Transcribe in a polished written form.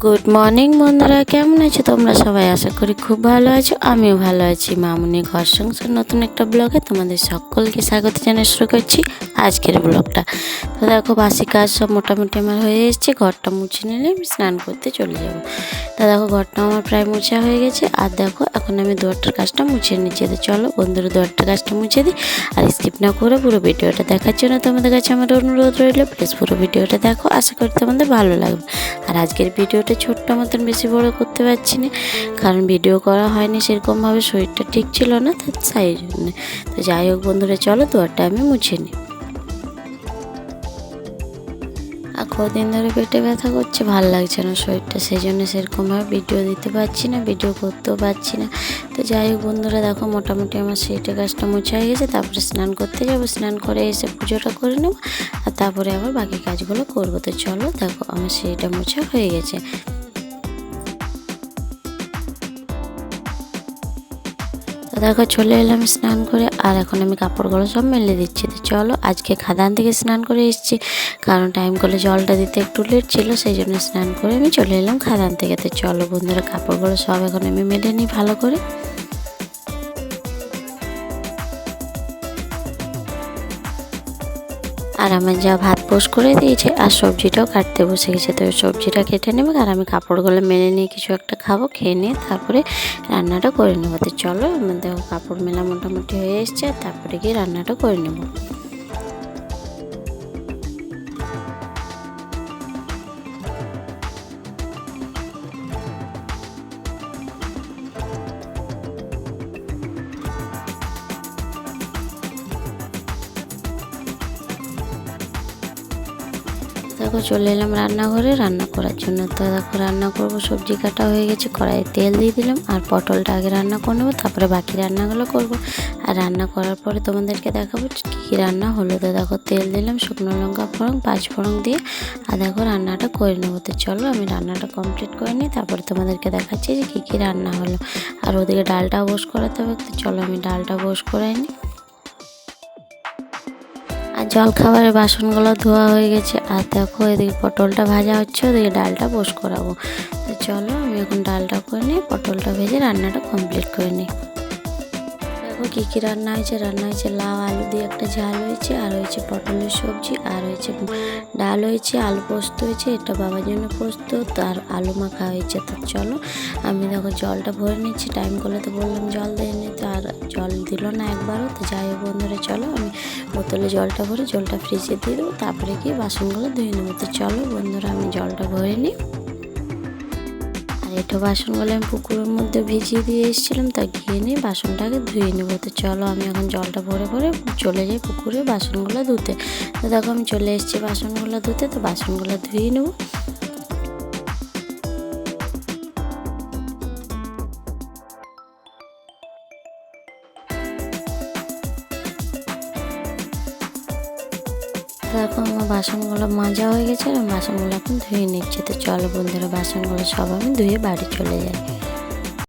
Good morning বন্ধুরা, কেমন আছো তোমরা সবাই? আশা করি খুব ভালো আছো। আমিও ভালো আছি। মামুনি ঘর সংসার নতুন একটা ব্লগে তোমাদের সকলকে স্বাগত জানিয়ে শুরু করছি আজকের ব্লগটা। তো দেখো, বাসি কাজ সব মোটামুটি আমার হয়ে এসছে। ঘরটা মুছে নিলে আমি স্নান করতে চলে যাব। তো দেখো, ঘরটা আমার প্রায় মোছা হয়ে গেছে। আর দেখো, এখন আমি দুয়ারটার কাজটা মুছে নিচ্ছি। তো চলো বন্ধুরা, দুয়ারটার কাজটা মুছে দিই। আর স্কিপ না করে পুরো ভিডিওটা দেখার জন্য তোমাদের কাছে আমার অনুরোধ রইল, প্লিজ পুরো ভিডিওটা দেখো। আশা করি তোমাদের ভালো লাগবে। আর আজকের ভিডিওটা ছোট্ট মতন, বেশি বড় করতে পারছি না, কারণ ভিডিও করা হয়নি সেরকমভাবে, শরীরটা ঠিক ছিল না, তো সেই জন্যে। তো যাই হোক বন্ধুরা, চলো দুয়ারটা আমি মুছে নিই। আর কদিন ধরে পেটে ব্যথা করছে, ভাল লাগছে না শরীরটা, সেই জন্য সেরকমভাবে ভিডিও দিতে পারছি না, ভিডিও করতেও পারছি না। তো যাই হোক বন্ধুরা, দেখো মোটামুটি আমার সেইটা কাজটা মোছা হয়ে গেছে। তারপরে স্নান করতে যাবো, স্নান করে এসে পুজোটা করে নেবো, আর তারপরে আবার বাকি কাজগুলো করবো। তো চলো, দেখো আমার সেইটা মোছা হয়ে গেছে। তো দেখো, চলে এলাম স্নান করে, আর এখন আমি কাপড়গুলো সব মেলে দিচ্ছি। তো চলো, আজকে খাদান থেকে স্নান করে এসেছি, কারণ টাইম করে জলটা দিতে একটু লেট ছিল, সেই জন্য স্নান করে আমি চলে এলাম খাদান থেকে। তো চলো বন্ধুরা, কাপড়গুলো সব এখন আমি মেলে নিই ভালো করে। আর আমার যা ভাত পোষ করে দিয়েছে, আর সবজিটাও কাটতে বসে গেছে। তো সবজিটা কেটে নেবে, আর আমি কাপড়গুলো মেলে নিয়ে কিছু একটা খাবো, খেয়ে নিয়ে তারপরে রান্নাটা করে নেবো। তো চলো, আমার দেখো কাপড় মেলা মোটামুটি হয়ে এসছে, আর তারপরে গিয়ে রান্নাটা করে নেবো। দেখো, চলে এলাম রান্নাঘরে রান্না করার জন্য। তো দেখো, রান্না করব, সবজি কাটা হয়ে গেছে, কড়াইয়ে তেল দিয়ে দিলাম, আর পটলটা আগে রান্না করে নেবো, তারপরে বাকি রান্নাগুলো করব। আর রান্না করার পরে তোমাদেরকে দেখাবো কী রান্না হলো। তো দেখো, তেল দিলাম, শুকনো লঙ্কা ফোড়ন, পাঁচ ফোড়ন দিয়ে, আর দেখো রান্নাটা করে নেবো। তো চলো, আমি রান্নাটা কমপ্লিট করে নিই, তারপরে তোমাদেরকে দেখাচ্ছি যে কী রান্না হলো। আর ওদিকে ডালটাও বস করাতে হবে। তো চলো, আমি ডালটা বস করাই নিই। আর জল খাবারের বাসনগুলো ধোয়া হয়ে গেছে। আর দেখো, এদিকে পটলটা ভাজা হচ্ছে, ওদিকে ডালটা পোষ করাবো। তো চলো, আমি এখন ডালটা করে নিই, পটলটা ভেজে রান্নাটা কমপ্লিট করে নিই। দেখো কী রান্না হয়েছে, লাউ আলু দিয়ে একটা ঝাল হয়েছে, আর হয়েছে পটলের সবজি, আর হয়েছে ডাল হয়েছে, আলু পোস্ত হয়েছে, এটা বাবার জন্য পোস্ত, তার আলু মাখা হয়েছে। তো চলো, আমি দেখো জলটা ভরে নিচ্ছি, টাইম করলে তো বললাম জল দিয়ে নিতে, আর জল দিল না একবারও। তো যাই হোক বন্ধুরা, চলো আমি বোতলে জলটা ভরে জলটা ফ্রিজে দিয়ে দেবো, তারপরে গিয়ে বাসনগুলো ধুয়ে নেবো। তো চলো বন্ধুরা, আমি জলটা ভরে নিই। আর এটা বাসনগুলো আমি পুকুরের মধ্যে ভিজিয়ে দিয়ে এসেছিলাম, তা গিয়ে নিয়ে বাসনটাকে ধুয়ে নেবো। তো চলো, আমি এখন জলটা ভরে ভরে চলে যাই পুকুরে বাসনগুলো ধুতে। তো দেখো, আমি চলে এসেছি বাসনগুলো ধুতে, তো বাসনগুলো ধুয়ে নেবো। দেখো, আমার বাসনগুলো মাজা হয়ে গেছে, আর বাসনগুলো এখন ধুয়ে নিচ্ছে। তো চলো বন্ধুরা, বাসনগুলো সব আমি ধুয়ে বাড়ি চলে যাই।